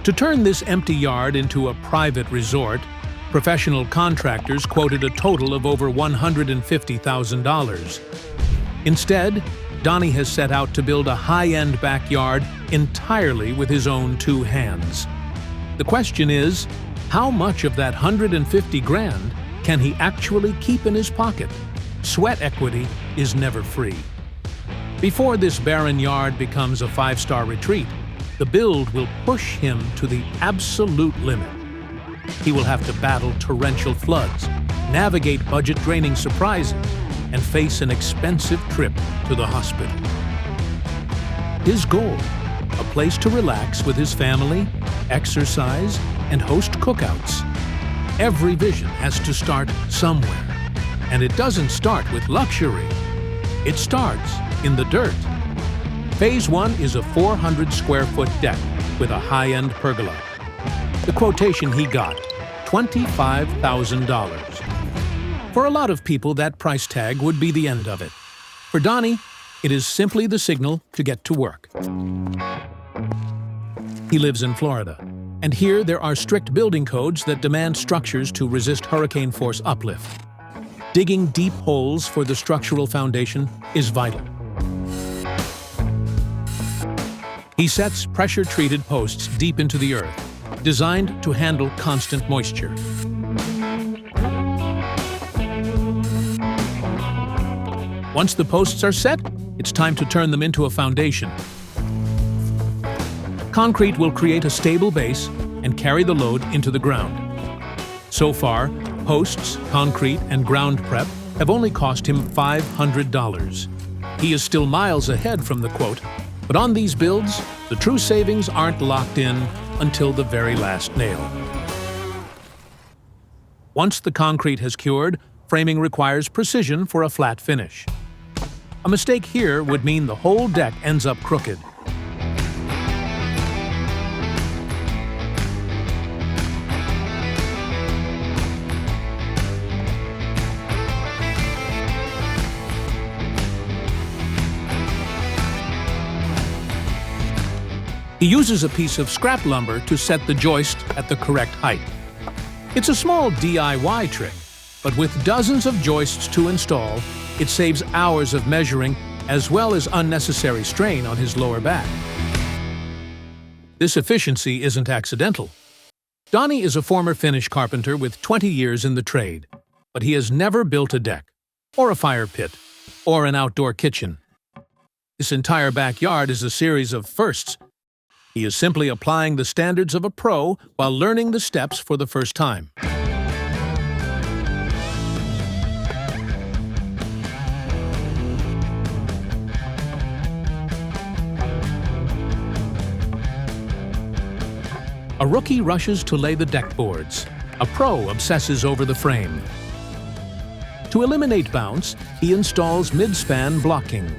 To turn this empty yard into a private resort, professional contractors quoted a total of over $150,000. Instead, Donnie has set out to build a high-end backyard entirely with his own two hands. The question is, how much of that $150 grand can he actually keep in his pocket? Sweat equity is never free. Before this barren yard becomes a five-star retreat, the build will push him to the absolute limit. He will have to battle torrential floods, navigate budget-draining surprises, and face an expensive trip to the hospital. His goal: a place to relax with his family, exercise, and host cookouts. Every vision has to start somewhere. And it doesn't start with luxury. It starts in the dirt. Phase 1 is a 400-square-foot deck with a high-end pergola. The quotation he got: $25,000. For a lot of people, that price tag would be the end of it. For Donnie, it is simply the signal to get to work. He lives in Florida, and here there are strict building codes that demand structures to resist hurricane force uplift. Digging deep holes for the structural foundation is vital. He sets pressure-treated posts deep into the earth, designed to handle constant moisture. Once the posts are set, it's time to turn them into a foundation. Concrete will create a stable base and carry the load into the ground. So far, posts, concrete, and ground prep have only cost him $500. He is still miles ahead from the quote, but on these builds, the true savings aren't locked in until the very last nail. Once the concrete has cured, framing requires precision for a flat finish. A mistake here would mean the whole deck ends up crooked. He uses a piece of scrap lumber to set the joist at the correct height. It's a small DIY trick, but with dozens of joists to install, it saves hours of measuring as well as unnecessary strain on his lower back. This efficiency isn't accidental. Donnie is a former Finnish carpenter with 20 years in the trade, but he has never built a deck, or a fire pit, or an outdoor kitchen. This entire backyard is a series of firsts. He is simply applying the standards of a pro while learning the steps for the first time. A rookie rushes to lay the deck boards. A pro obsesses over the frame. To eliminate bounce, he installs mid-span blocking.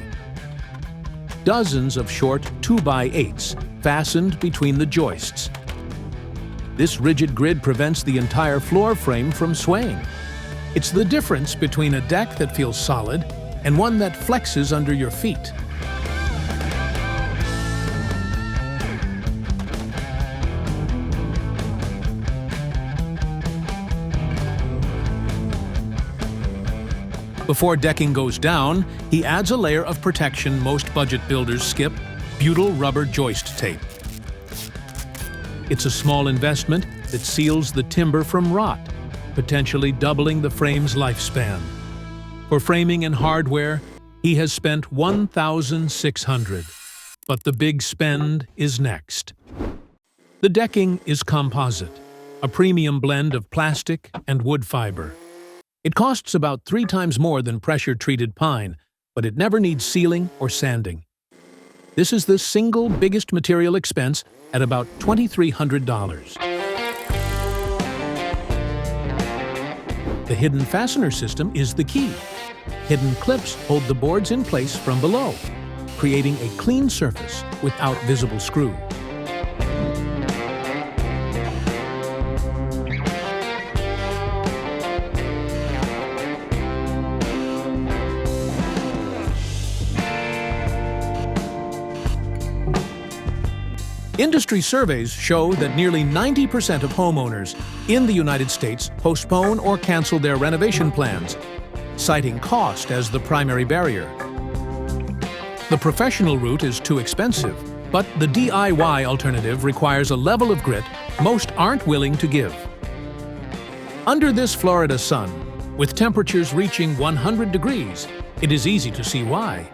Dozens of short 2x8s fastened between the joists. This rigid grid prevents the entire floor frame from swaying. It's the difference between a deck that feels solid and one that flexes under your feet. Before decking goes down, he adds a layer of protection most budget builders skip: butyl rubber joist tape. It's a small investment that seals the timber from rot, potentially doubling the frame's lifespan. For framing and hardware, he has spent $1,600. But the big spend is next. The decking is composite, a premium blend of plastic and wood fiber. It costs about 3 times more than pressure-treated pine, but it never needs sealing or sanding. This is the single biggest material expense at about $2,300. The hidden fastener system is the key. Hidden clips hold the boards in place from below, creating a clean surface without visible screws. Industry surveys show that nearly 90% of homeowners in the United States postpone or cancel their renovation plans, citing cost as the primary barrier. The professional route is too expensive, but the DIY alternative requires a level of grit most aren't willing to give. Under this Florida sun, with temperatures reaching 100 degrees, it is easy to see why.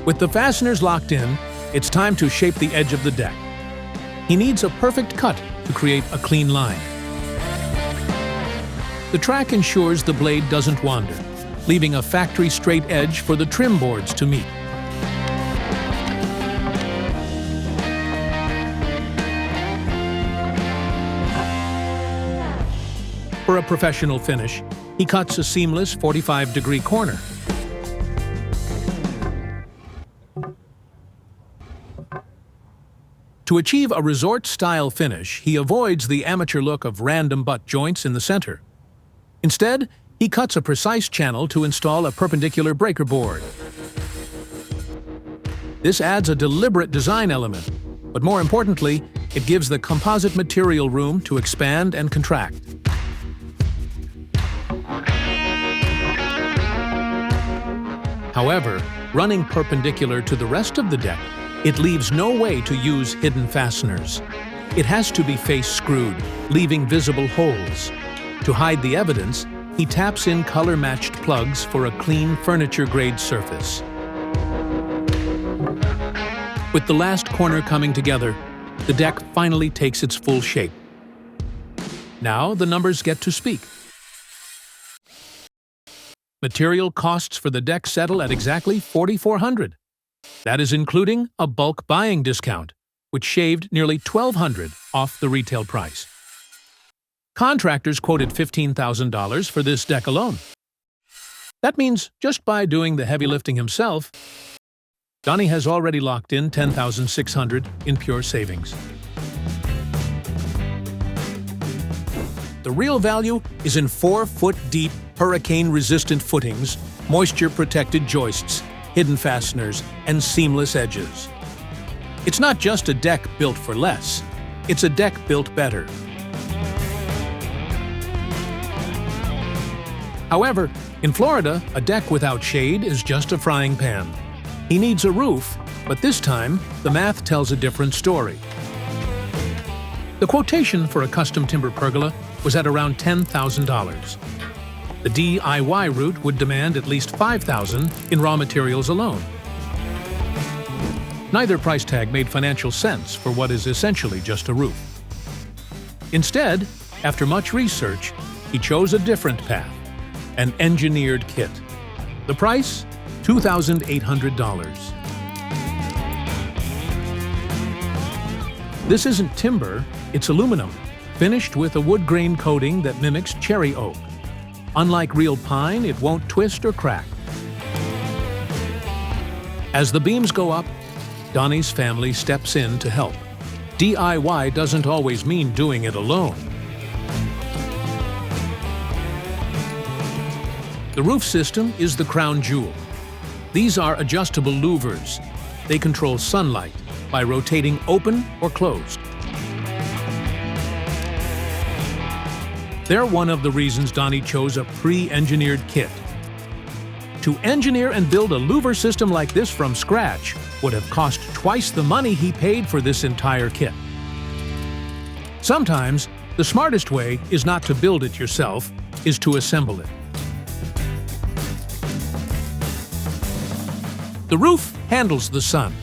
With the fasteners locked in, it's time to shape the edge of the deck. He needs a perfect cut to create a clean line. The track ensures the blade doesn't wander, leaving a factory straight edge for the trim boards to meet. For a professional finish, he cuts a seamless 45-degree corner. To achieve a resort-style finish, he avoids the amateur look of random butt joints in the center. Instead, he cuts a precise channel to install a perpendicular breaker board. This adds a deliberate design element, but more importantly, it gives the composite material room to expand and contract. However, running perpendicular to the rest of the deck, it leaves no way to use hidden fasteners. It has to be face-screwed, leaving visible holes. To hide the evidence, he taps in color-matched plugs for a clean furniture-grade surface. With the last corner coming together, the deck finally takes its full shape. Now the numbers get to speak. Material costs for the deck settle at exactly $4,400. That is including a bulk buying discount, which shaved nearly $1,200 off the retail price. Contractors quoted $15,000 for this deck alone. That means just by doing the heavy lifting himself, Donnie has already locked in $10,600 in pure savings. The real value is in 4-foot-deep, hurricane-resistant footings, moisture-protected joists, hidden fasteners, and seamless edges. It's not just a deck built for less, it's a deck built better. However, in Florida, a deck without shade is just a frying pan. He needs a roof, but this time, the math tells a different story. The quotation for a custom timber pergola was at around $10,000. The DIY route would demand at least $5,000 in raw materials alone. Neither price tag made financial sense for what is essentially just a roof. Instead, after much research, he chose a different path, an engineered kit. The price? $2,800. This isn't timber, it's aluminum, finished with a wood grain coating that mimics cherry oak. Unlike real pine, it won't twist or crack. As the beams go up, Donnie's family steps in to help. DIY doesn't always mean doing it alone. The roof system is the crown jewel. These are adjustable louvers. They control sunlight by rotating open or closed. They're one of the reasons Donnie chose a pre-engineered kit. To engineer and build a louver system like this from scratch would have cost twice the money he paid for this entire kit. Sometimes, the smartest way is not to build it yourself, is to assemble it. The roof handles the sun,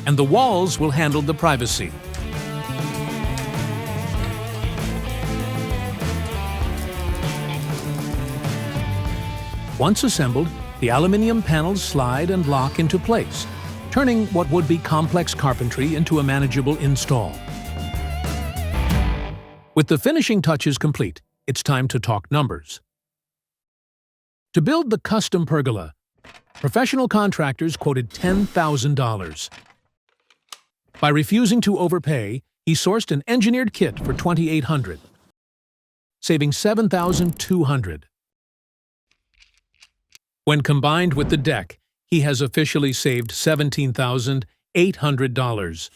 and the walls will handle the privacy. Once assembled, the aluminum panels slide and lock into place, turning what would be complex carpentry into a manageable install. With the finishing touches complete, it's time to talk numbers. To build the custom pergola, professional contractors quoted $10,000. By refusing to overpay, he sourced an engineered kit for $2,800, saving $7,200. When combined with the deck, he has officially saved $17,800 $800.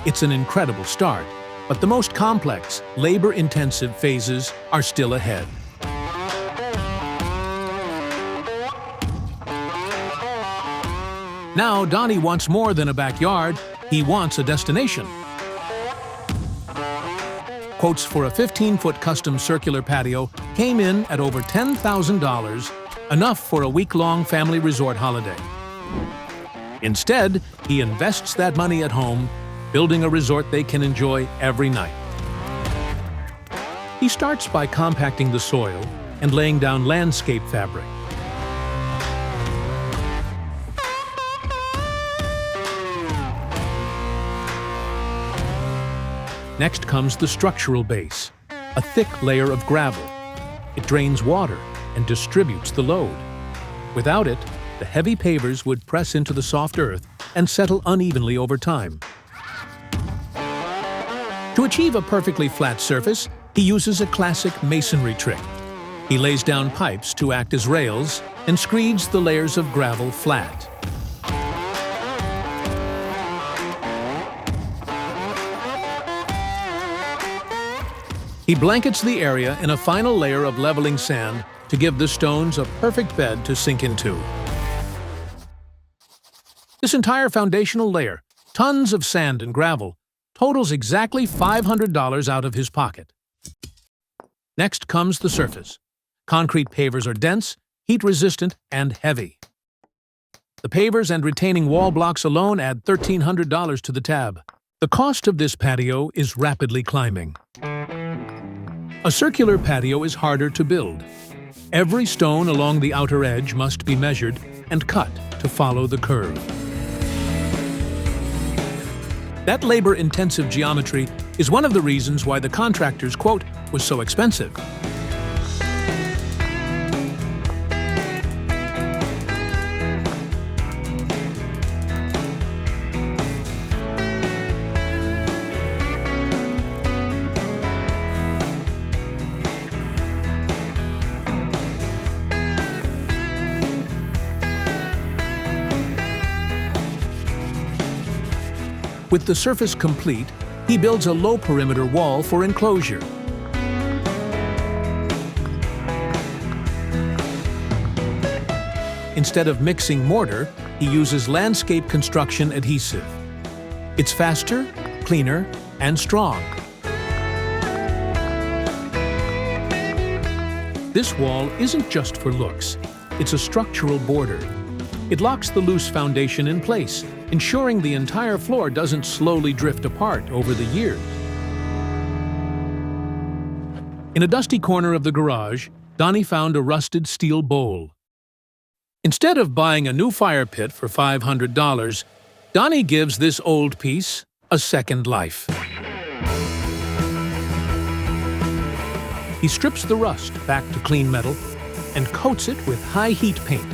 It's an incredible start, but the most complex, labor-intensive phases are still ahead. Now, Donnie wants more than a backyard. He wants a destination. Quotes for a 15-foot custom circular patio came in at over $10,000, enough for a week-long family resort holiday. Instead, he invests that money at home, building a resort they can enjoy every night. He starts by compacting the soil and laying down landscape fabric. Next comes the structural base, a thick layer of gravel. It drains water and distributes the load. Without it, the heavy pavers would press into the soft earth and settle unevenly over time. To achieve a perfectly flat surface, he uses a classic masonry trick. He lays down pipes to act as rails and screeds the layers of gravel flat. He blankets the area in a final layer of leveling sand to give the stones a perfect bed to sink into. This entire foundational layer, tons of sand and gravel, totals exactly $500 out of his pocket. Next comes the surface. Concrete pavers are dense, heat-resistant, and heavy. The pavers and retaining wall blocks alone add $1,300 to the tab. The cost of this patio is rapidly climbing. A circular patio is harder to build. Every stone along the outer edge must be measured and cut to follow the curve. That labor-intensive geometry is one of the reasons why the contractor's quote was so expensive. With the surface complete, he builds a low-perimeter wall for enclosure. Instead of mixing mortar, he uses landscape construction adhesive. It's faster, cleaner, and strong. This wall isn't just for looks. It's a structural border. It locks the loose foundation in place, ensuring the entire floor doesn't slowly drift apart over the years. In a dusty corner of the garage, Donnie found a rusted steel bowl. Instead of buying a new fire pit for $500, Donnie gives this old piece a second life. He strips the rust back to clean metal and coats it with high-heat paint,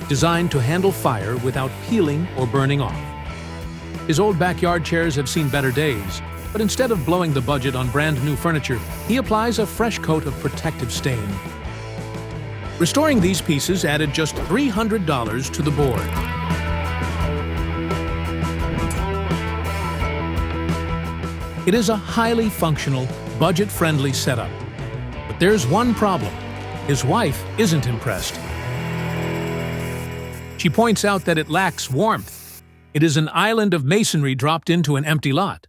designed to handle fire without peeling or burning off. His old backyard chairs have seen better days, but instead of blowing the budget on brand new furniture, he applies a fresh coat of protective stain. Restoring these pieces added just $300 to the board. It is a highly functional, budget-friendly setup. But there's one problem. His wife isn't impressed. She points out that it lacks warmth. It is an island of masonry dropped into an empty lot.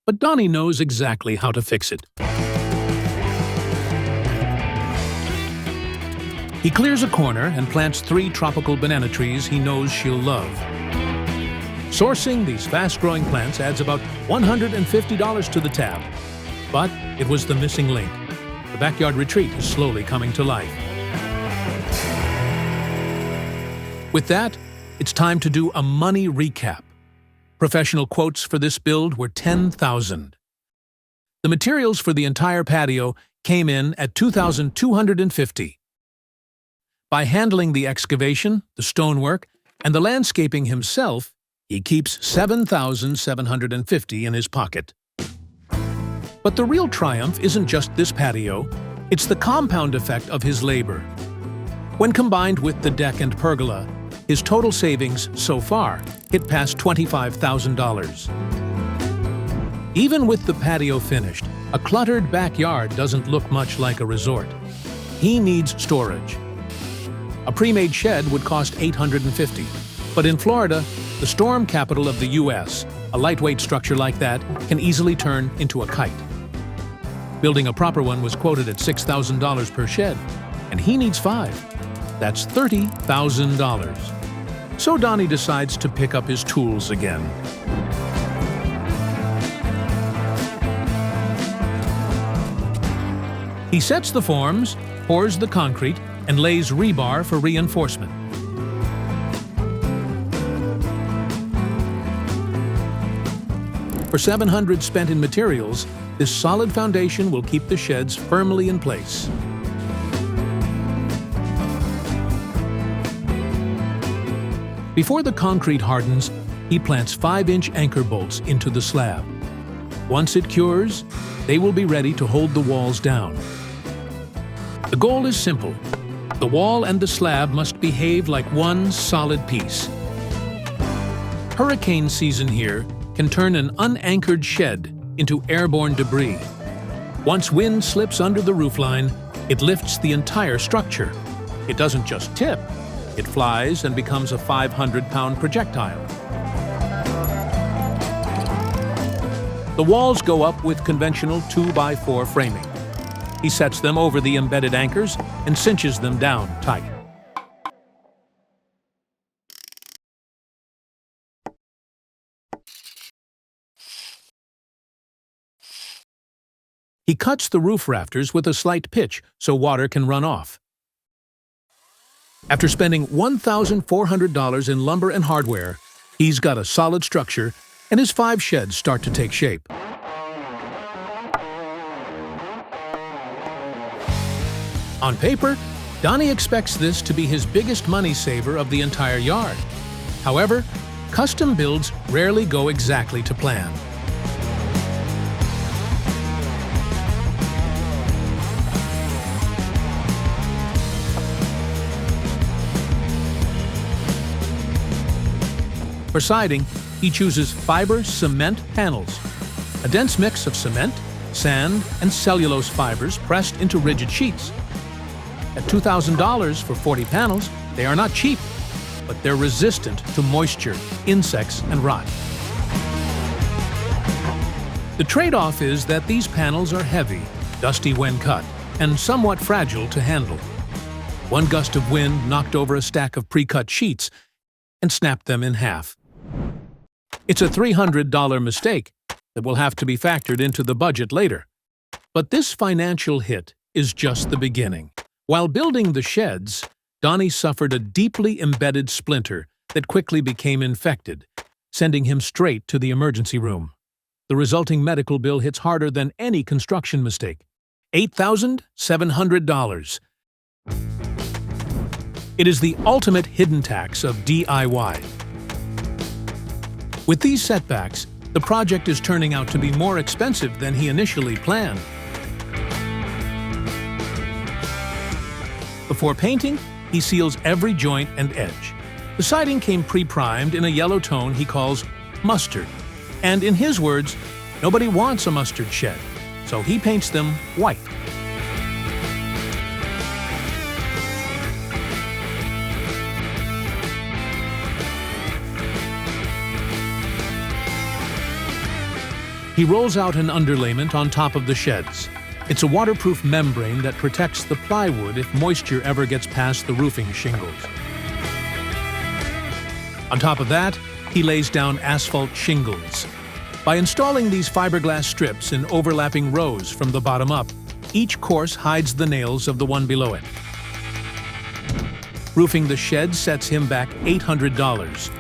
But Donnie knows exactly how to fix it. He clears a corner and plants 3 tropical banana trees he knows she'll love. Sourcing these fast-growing plants adds about $150 to the tab. But it was the missing link. The backyard retreat is slowly coming to life. With that, it's time to do a money recap. Professional quotes for this build were $10,000. The materials for the entire patio came in at $2,250. By handling the excavation, the stonework, and the landscaping himself, he keeps $7,750 in his pocket. But the real triumph isn't just this patio, it's the compound effect of his labor. When combined with the deck and pergola, His total savings so far hit past $25,000. Even with the patio finished, a cluttered backyard doesn't look much like a resort. He needs storage. A pre-made shed would cost $850, but in Florida, the storm capital of the U.S., a lightweight structure like that can easily turn into a kite. Building a proper one was quoted at $6,000 per shed, and he needs 5. That's $30,000. So Donnie decides to pick up his tools again. He sets the forms, pours the concrete, and lays rebar for reinforcement. For $700 spent in materials, this solid foundation will keep the sheds firmly in place. Before the concrete hardens, he plants 5-inch anchor bolts into the slab. Once it cures, they will be ready to hold the walls down. The goal is simple. The wall and the slab must behave like one solid piece. Hurricane season here can turn an unanchored shed into airborne debris. Once wind slips under the roofline, it lifts the entire structure. It doesn't just tip, it flies and becomes a 500-pound projectile. The walls go up with conventional 2x4 framing. He sets them over the embedded anchors and cinches them down tight. He cuts the roof rafters with a slight pitch so water can run off. After spending $1,400 in lumber and hardware, he's got a solid structure and his 5 sheds start to take shape. On paper, Donnie expects this to be his biggest money saver of the entire yard. However, custom builds rarely go exactly to plan. For siding, he chooses fiber cement panels, a dense mix of cement, sand, and cellulose fibers pressed into rigid sheets. At $2,000 for 40 panels, they are not cheap, but they're resistant to moisture, insects, and rot. The trade-off is that these panels are heavy, dusty when cut, and somewhat fragile to handle. One gust of wind knocked over a stack of pre-cut sheets and snapped them in half. It's a $300 mistake that will have to be factored into the budget later. But this financial hit is just the beginning. While building the sheds, Donnie suffered a deeply embedded splinter that quickly became infected, sending him straight to the emergency room. The resulting medical bill hits harder than any construction mistake: $8,700. It is the ultimate hidden tax of DIY. With these setbacks, the project is turning out to be more expensive than he initially planned. Before painting, he seals every joint and edge. The siding came pre-primed in a yellow tone he calls mustard. And in his words, nobody wants a mustard shed, so he paints them white. He rolls out an underlayment on top of the sheds. It's a waterproof membrane that protects the plywood if moisture ever gets past the roofing shingles. On top of that, he lays down asphalt shingles. By installing these fiberglass strips in overlapping rows from the bottom up, each course hides the nails of the one below it. Roofing the shed sets him back $800.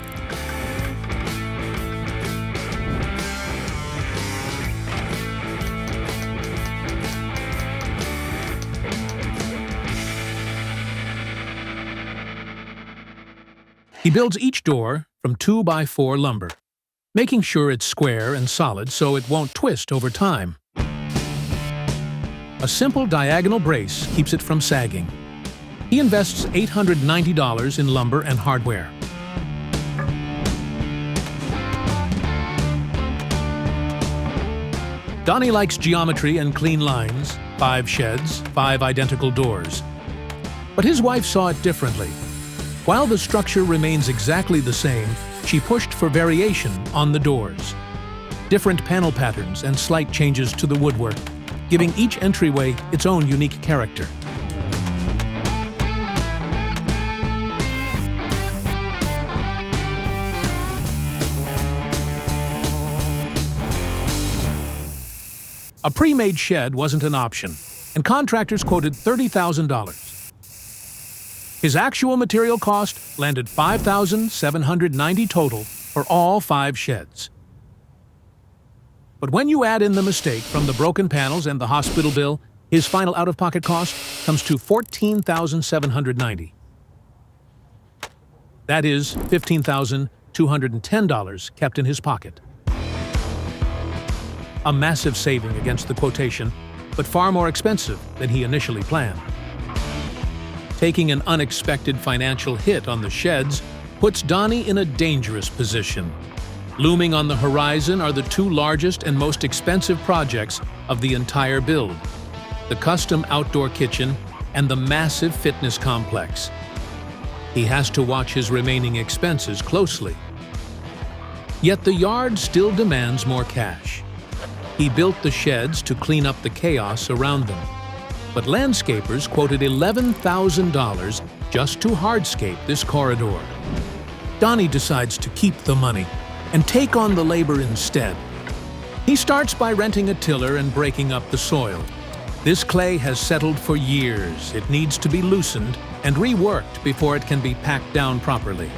He builds each door from 2x4 lumber, making sure it's square and solid so it won't twist over time. A simple diagonal brace keeps it from sagging. He invests $890 in lumber and hardware. Donnie likes geometry and clean lines, 5 sheds, 5 identical doors. But his wife saw it differently. While the structure remains exactly the same, she pushed for variation on the doors. Different panel patterns and slight changes to the woodwork, giving each entryway its own unique character. A pre-made shed wasn't an option, and contractors quoted $30,000. His actual material cost landed $5,790 total for all 5 sheds. But when you add in the mistake from the broken panels and the hospital bill, his final out-of-pocket cost comes to $14,790. That is $15,210 kept in his pocket. A massive saving against the quotation, but far more expensive than he initially planned. Taking an unexpected financial hit on the sheds puts Donnie in a dangerous position. Looming on the horizon are the 2 largest and most expensive projects of the entire build: the custom outdoor kitchen and the massive fitness complex. He has to watch his remaining expenses closely. Yet the yard still demands more cash. He built the sheds to clean up the chaos around them. But landscapers quoted $11,000 just to hardscape this corridor. Donnie decides to keep the money and take on the labor instead. He starts by renting a tiller and breaking up the soil. This clay has settled for years. It needs to be loosened and reworked before it can be packed down properly.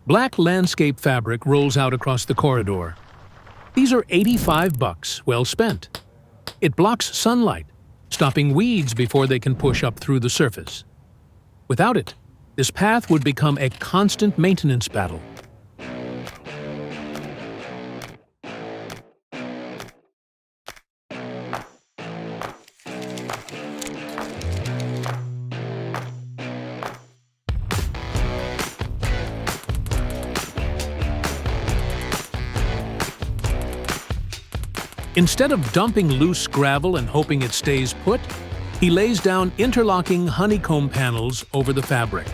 Black landscape fabric rolls out across the corridor. These are $85 well spent. It blocks sunlight, stopping weeds before they can push up through the surface. Without it, this path would become a constant maintenance battle. Instead of dumping loose gravel and hoping it stays put, he lays down interlocking honeycomb panels over the fabric.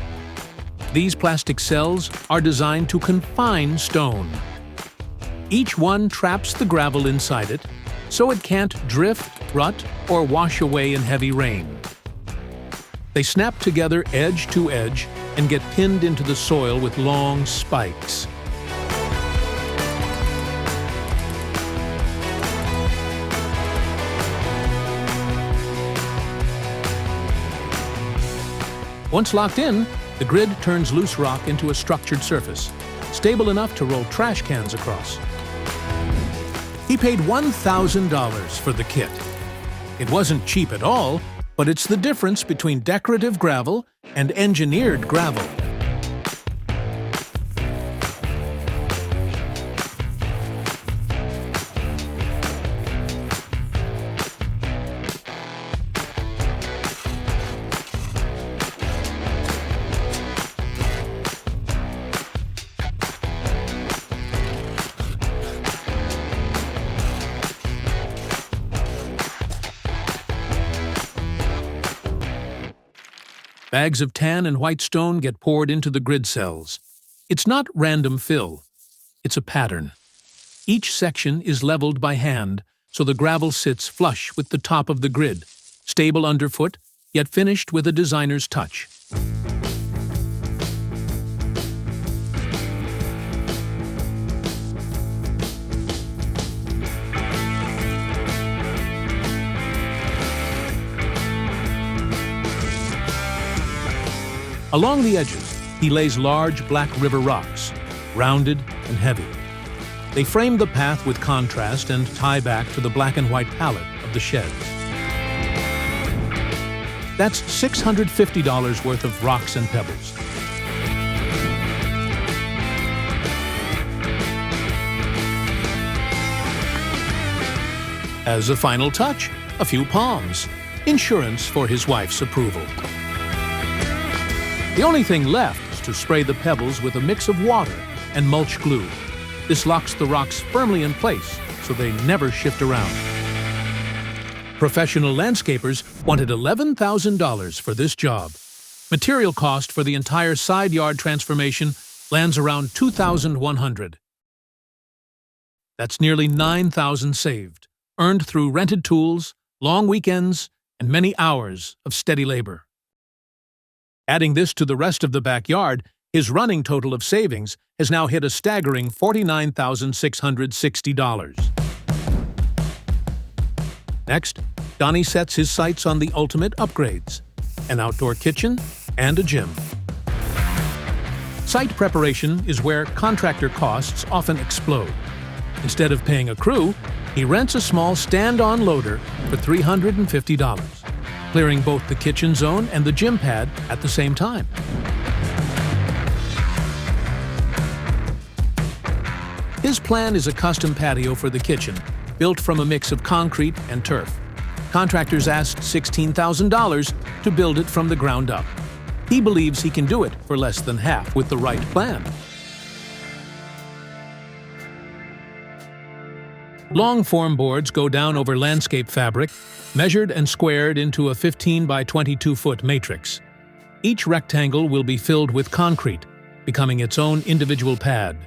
These plastic cells are designed to confine stone. Each one traps the gravel inside it, so it can't drift, rut, or wash away in heavy rain. They snap together edge to edge and get pinned into the soil with long spikes. Once locked in, the grid turns loose rock into a structured surface, stable enough to roll trash cans across. He paid $1,000 for the kit. It wasn't cheap at all, but it's the difference between decorative gravel and engineered gravel. Bags of tan and white stone get poured into the grid cells. It's not random fill. It's a pattern. Each section is leveled by hand, so the gravel sits flush with the top of the grid, stable underfoot, yet finished with a designer's touch. Along the edges, he lays large black river rocks, rounded and heavy. They frame the path with contrast and tie back to the black and white palette of the sheds. That's $650 worth of rocks and pebbles. As a final touch, a few palms, insurance for his wife's approval. The only thing left is to spray the pebbles with a mix of water and mulch glue. This locks the rocks firmly in place so they never shift around. Professional landscapers wanted $11,000 for this job. Material cost for the entire side yard transformation lands around $2,100. That's nearly $9,000 saved, earned through rented tools, long weekends, and many hours of steady labor. Adding this to the rest of the backyard, his running total of savings has now hit a staggering $49,660. Next, Donnie sets his sights on the ultimate upgrades: an outdoor kitchen and a gym. Site preparation is where contractor costs often explode. Instead of paying a crew, he rents a small stand-on loader for $350, clearing both the kitchen zone and the gym pad at the same time. His plan is a custom patio for the kitchen, built from a mix of concrete and turf. Contractors asked $16,000 to build it from the ground up. He believes he can do it for less than half with the right plan. Long form boards go down over landscape fabric, measured and squared into a 15 by 22 foot matrix. Each rectangle will be filled with concrete, becoming its own individual pad.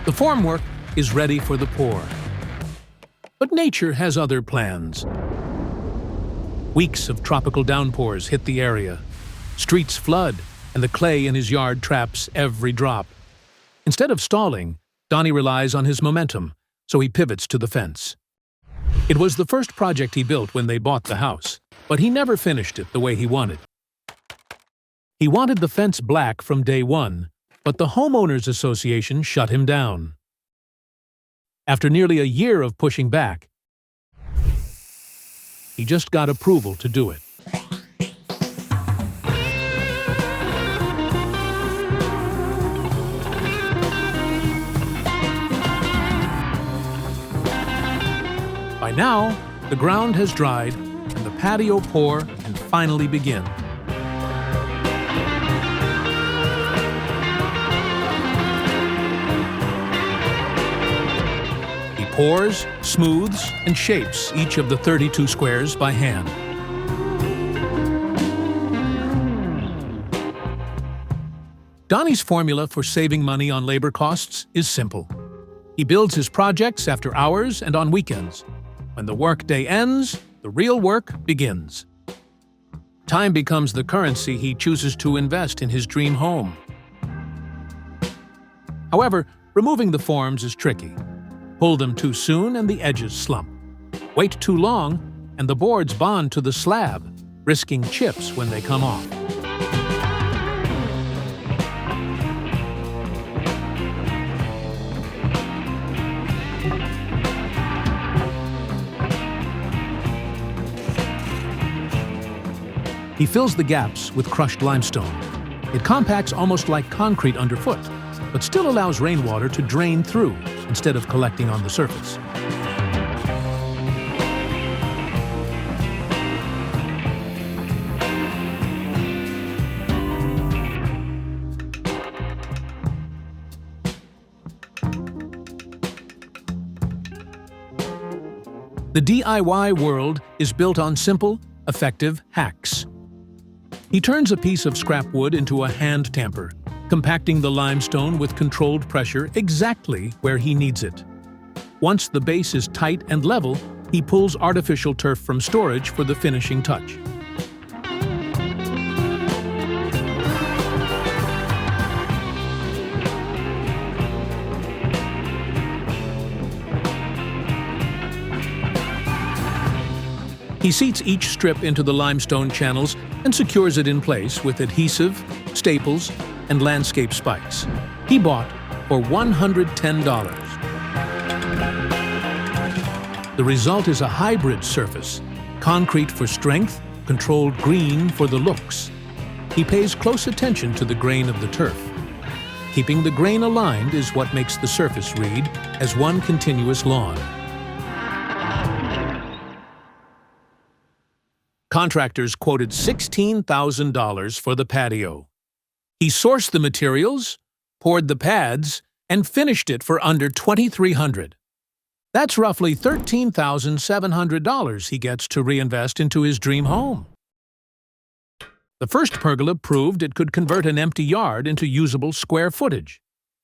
The formwork is ready for the pour. But nature has other plans. Weeks of tropical downpours hit the area. Streets flood, and the clay in his yard traps every drop. Instead of stalling, Donnie relies on his momentum, so he pivots to the fence. It was the first project he built when they bought the house, but he never finished it the way he wanted. He wanted the fence black from day one, but the Homeowners Association shut him down. After nearly a year of pushing back, he just got approval to do it. By now, the ground has dried and the patio pour can finally begin. Pours, smooths, and shapes each of the 32 squares by hand. Donnie's formula for saving money on labor costs is simple. He builds his projects after hours and on weekends. When the workday ends, the real work begins. Time becomes the currency he chooses to invest in his dream home. However, removing the forms is tricky. Pull them too soon and the edges slump. Wait too long and the boards bond to the slab, risking chips when they come off. He fills the gaps with crushed limestone. It compacts almost like concrete underfoot, but still allows rainwater to drain through instead of collecting on the surface. The DIY world is built on simple, effective hacks. He turns a piece of scrap wood into a hand tamper, compacting the limestone with controlled pressure exactly where he needs it. Once the base is tight and level, he pulls artificial turf from storage for the finishing touch. He seats each strip into the limestone channels and secures it in place with adhesive, staples, and landscape spikes. He bought for $110. The result is a hybrid surface, concrete for strength, controlled green for the looks. He pays close attention to the grain of the turf. Keeping the grain aligned is what makes the surface read as one continuous lawn. Contractors quoted $16,000 for the patio. He sourced the materials, poured the pads, and finished it for under $2,300. That's roughly $13,700 he gets to reinvest into his dream home. The first pergola proved it could convert an empty yard into usable square footage.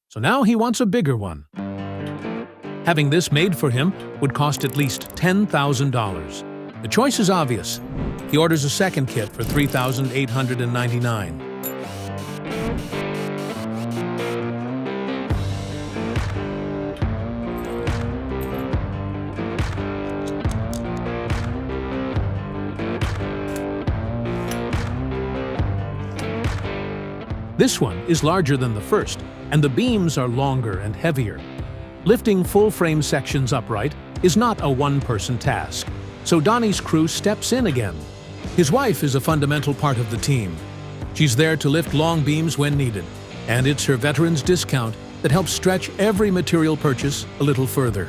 So now he wants a bigger one. Having this made for him would cost at least $10,000. The choice is obvious. He orders a second kit for $3,899. This one is larger than the first, and the beams are longer and heavier. Lifting full-frame sections upright is not a one-person task, so Donnie's crew steps in again. His wife is a fundamental part of the team. She's there to lift long beams when needed, and it's her veteran's discount that helps stretch every material purchase a little further.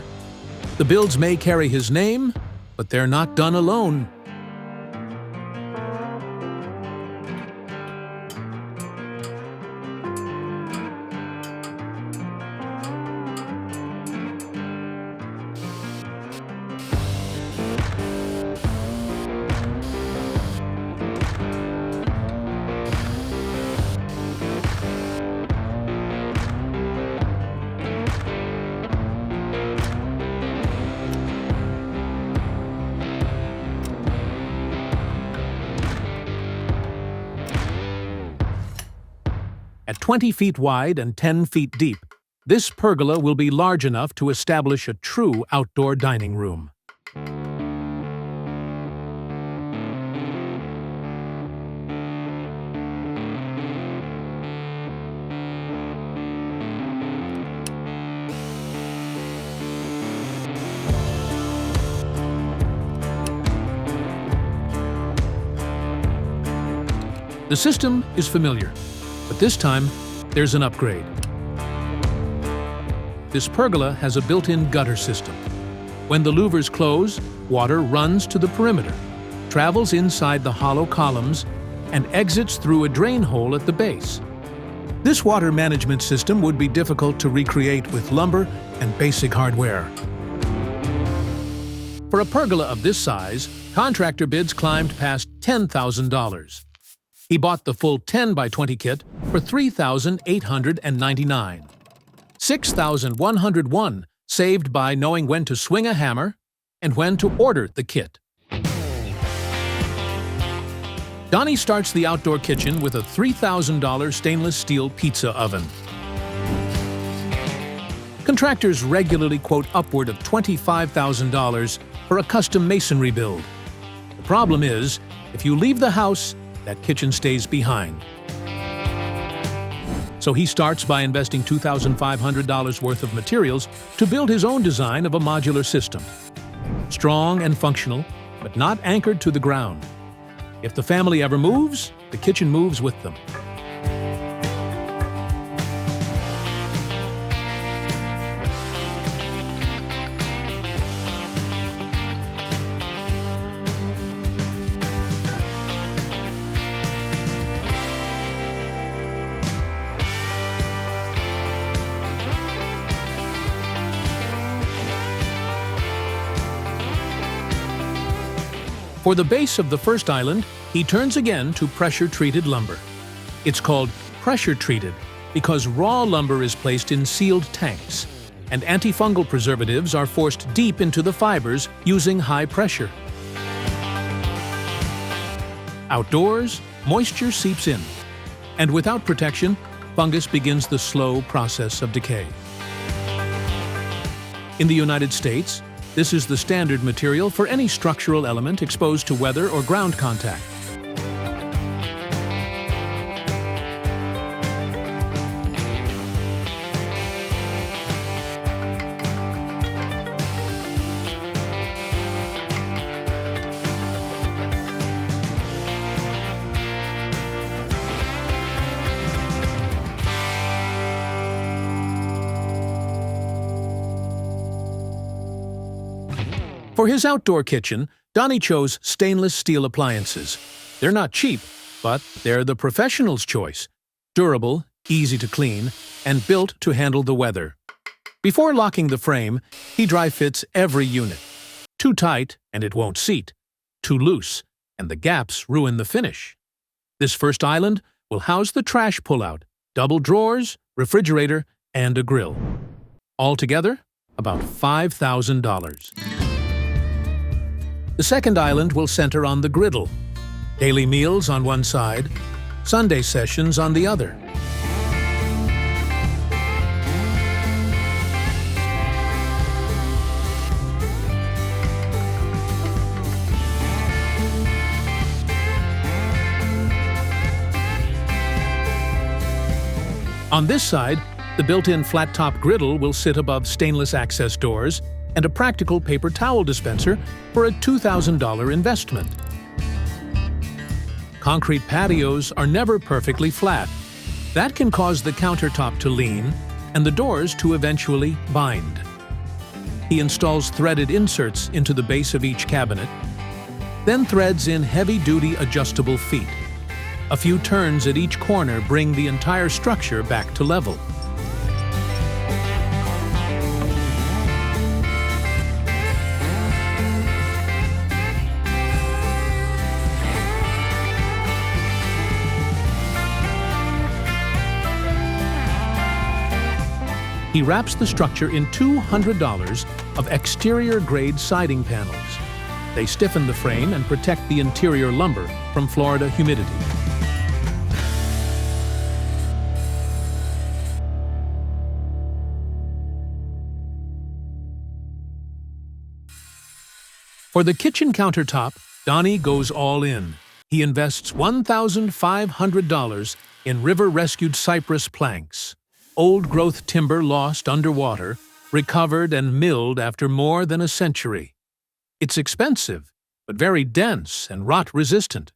The builds may carry his name, but they're not done alone. At 20 feet wide and 10 feet deep, this pergola will be large enough to establish a true outdoor dining room. The system is familiar, but this time there's an upgrade. This pergola has a built-in gutter system. When the louvers close, water runs to the perimeter, travels inside the hollow columns, and exits through a drain hole at the base. This water management system would be difficult to recreate with lumber and basic hardware. For a pergola of this size, contractor bids climbed past $10,000. He bought the full 10 by 20 kit for $3,899. $6,101 saved by knowing when to swing a hammer and when to order the kit. Donnie starts the outdoor kitchen with a $3,000 stainless steel pizza oven. Contractors regularly quote upward of $25,000 for a custom masonry build. The problem is, if you leave the house, that kitchen stays behind. So he starts by investing $2,500 worth of materials to build his own design of a modular system. Strong and functional, but not anchored to the ground. If the family ever moves, the kitchen moves with them. For the base of the first island, he turns again to pressure-treated lumber. It's called pressure-treated because raw lumber is placed in sealed tanks, and antifungal preservatives are forced deep into the fibers using high pressure. Outdoors, moisture seeps in, and without protection, fungus begins the slow process of decay. In the United States, this is the standard material for any structural element exposed to weather or ground contact. For his outdoor kitchen, Donnie chose stainless steel appliances. They're not cheap, but they're the professional's choice. Durable, easy to clean, and built to handle the weather. Before locking the frame, he dry fits every unit. Too tight, and it won't seat. Too loose, and the gaps ruin the finish. This first island will house the trash pullout, double drawers, refrigerator, and a grill. Altogether, about $5,000. The second island will center on the griddle. Daily meals on one side, Sunday sessions on the other. On this side, the built-in flat-top griddle will sit above stainless access doors and a practical paper towel dispenser for a $2,000 investment. Concrete patios are never perfectly flat. That can cause the countertop to lean and the doors to eventually bind. He installs threaded inserts into the base of each cabinet, then threads in heavy-duty adjustable feet. A few turns at each corner bring the entire structure back to level. He wraps the structure in $200 of exterior-grade siding panels. They stiffen the frame and protect the interior lumber from Florida humidity. For the kitchen countertop, Donnie goes all in. He invests $1,500 in river-rescued cypress planks. Old-growth timber lost underwater, recovered and milled after more than a century. It's expensive, but very dense and rot-resistant.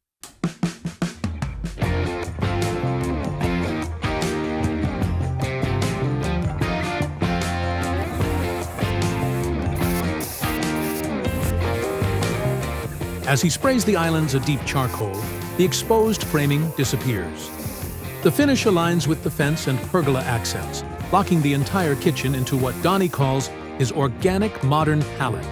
As he sprays the islands a deep charcoal, the exposed framing disappears. The finish aligns with the fence and pergola accents, locking the entire kitchen into what Donnie calls his organic modern palette.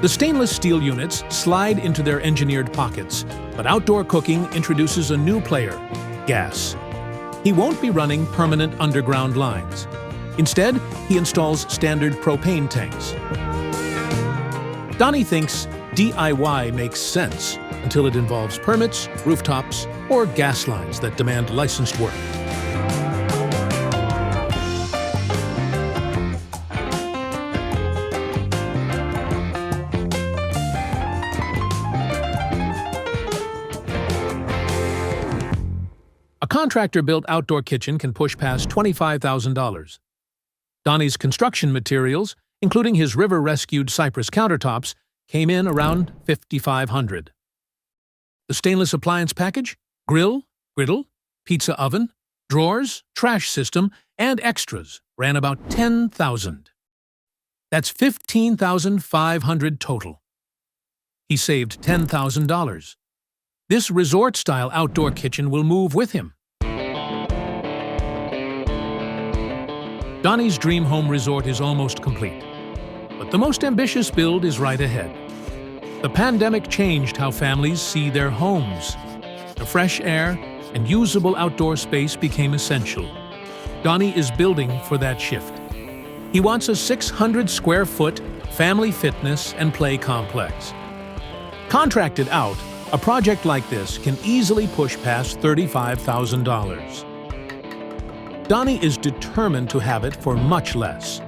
The stainless steel units slide into their engineered pockets, but outdoor cooking introduces a new player, gas. He won't be running permanent underground lines. Instead, he installs standard propane tanks. Donnie thinks DIY makes sense until it involves permits, rooftops, or gas lines that demand licensed work. A contractor-built outdoor kitchen can push past $25,000. Donnie's construction materials, including his river-rescued cypress countertops, came in around $5,500. The stainless appliance package, grill, griddle, pizza oven, drawers, trash system, and extras ran about $10,000. That's $15,500 total. He saved $10,000. This resort-style outdoor kitchen will move with him. Donnie's dream home resort is almost complete, but the most ambitious build is right ahead. The pandemic changed how families see their homes. The fresh air and usable outdoor space became essential. Donnie is building for that shift. He wants a 600-square-foot family fitness and play complex. Contracted out, a project like this can easily push past $35,000. Donnie is determined to have it for much less.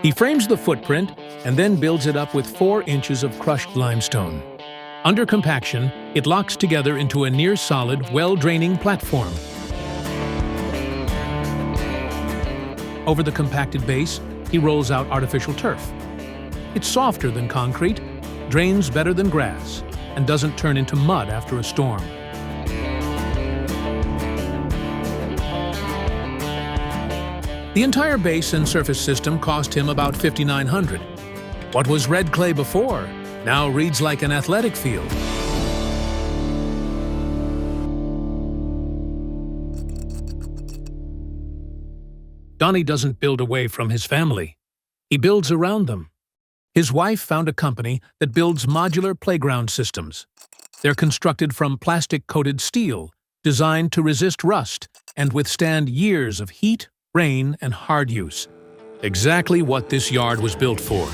He frames the footprint and then builds it up with 4 inches of crushed limestone. Under compaction, it locks together into a near-solid, well-draining platform. Over the compacted base, he rolls out artificial turf. It's softer than concrete, drains better than grass, and doesn't turn into mud after a storm. The entire base and surface system cost him about $5,900. What was red clay before now reads like an athletic field. Donnie doesn't build away from his family. He builds around them. His wife found a company that builds modular playground systems. They're constructed from plastic-coated steel, designed to resist rust and withstand years of heat, rain, and hard use. Exactly what this yard was built for.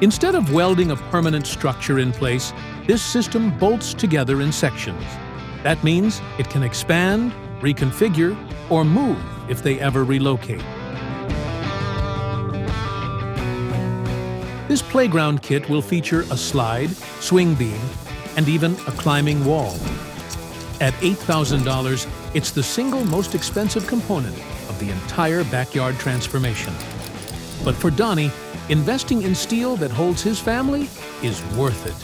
Instead of welding a permanent structure in place, this system bolts together in sections. That means it can expand, reconfigure, or move if they ever relocate. This playground kit will feature a slide, swing beam, and even a climbing wall. At $8,000, it's the single most expensive component of the entire backyard transformation. But for Donnie, investing in steel that holds his family is worth it.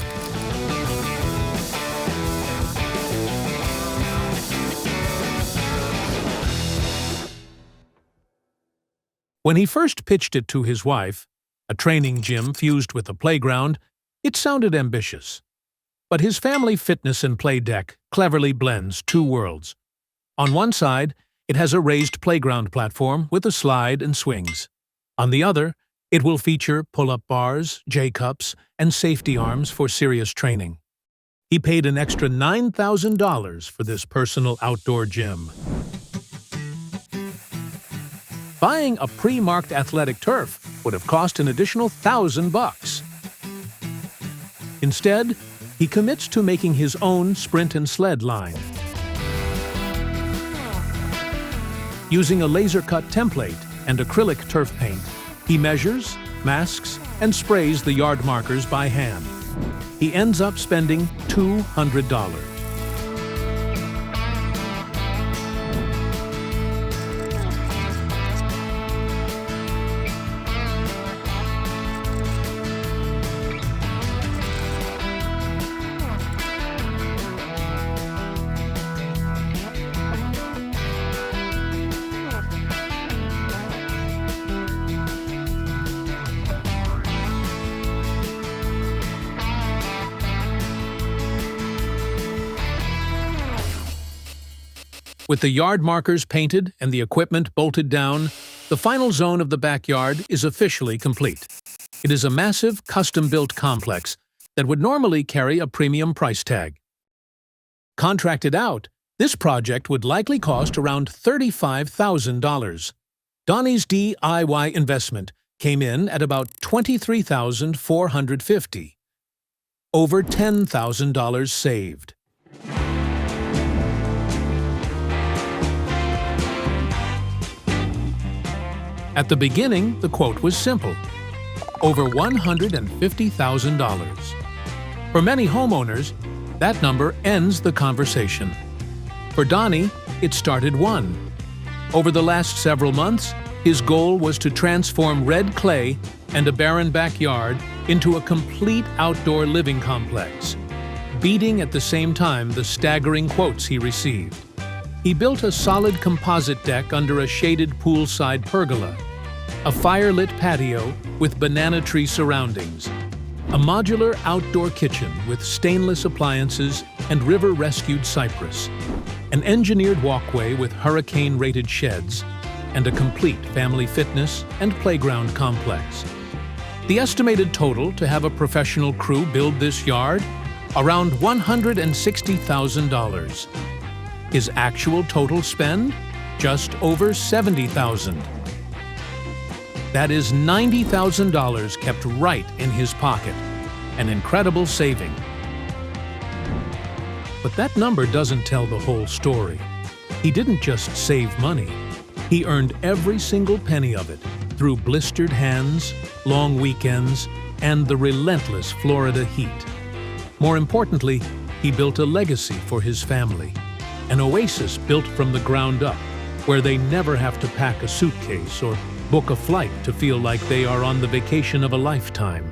When he first pitched it to his wife, a training gym fused with a playground, it sounded ambitious. But his family fitness and play deck cleverly blends 2 worlds. On one side, it has a raised playground platform with a slide and swings. On the other, it will feature pull-up bars, J-cups, and safety arms for serious training. He paid an extra $9,000 for this personal outdoor gym. Buying a pre-marked athletic turf would have cost an additional $1,000. Instead, he commits to making his own sprint and sled line. Using a laser-cut template and acrylic turf paint, he measures, masks, and sprays the yard markers by hand. He ends up spending $200. With the yard markers painted and the equipment bolted down, the final zone of the backyard is officially complete. It is a massive, custom-built complex that would normally carry a premium price tag. Contracted out, this project would likely cost around $35,000. Donnie's DIY investment came in at about $23,450. Over $10,000 saved. At the beginning, the quote was simple: over $150,000. For many homeowners, that number ends the conversation. For Donnie, it started one. Over the last several months, his goal was to transform red clay and a barren backyard into a complete outdoor living complex, beating at the same time the staggering quotes he received. He built a solid composite deck under a shaded poolside pergola, a fire-lit patio with banana tree surroundings, a modular outdoor kitchen with stainless appliances and river-rescued cypress, an engineered walkway with hurricane-rated sheds, and a complete family fitness and playground complex. The estimated total to have a professional crew build this yard? Around $160,000. His actual total spend? Just over $70,000. That is $90,000 kept right in his pocket. An incredible saving. But that number doesn't tell the whole story. He didn't just save money. He earned every single penny of it through blistered hands, long weekends, and the relentless Florida heat. More importantly, he built a legacy for his family. An oasis built from the ground up, where they never have to pack a suitcase or book a flight to feel like they are on the vacation of a lifetime.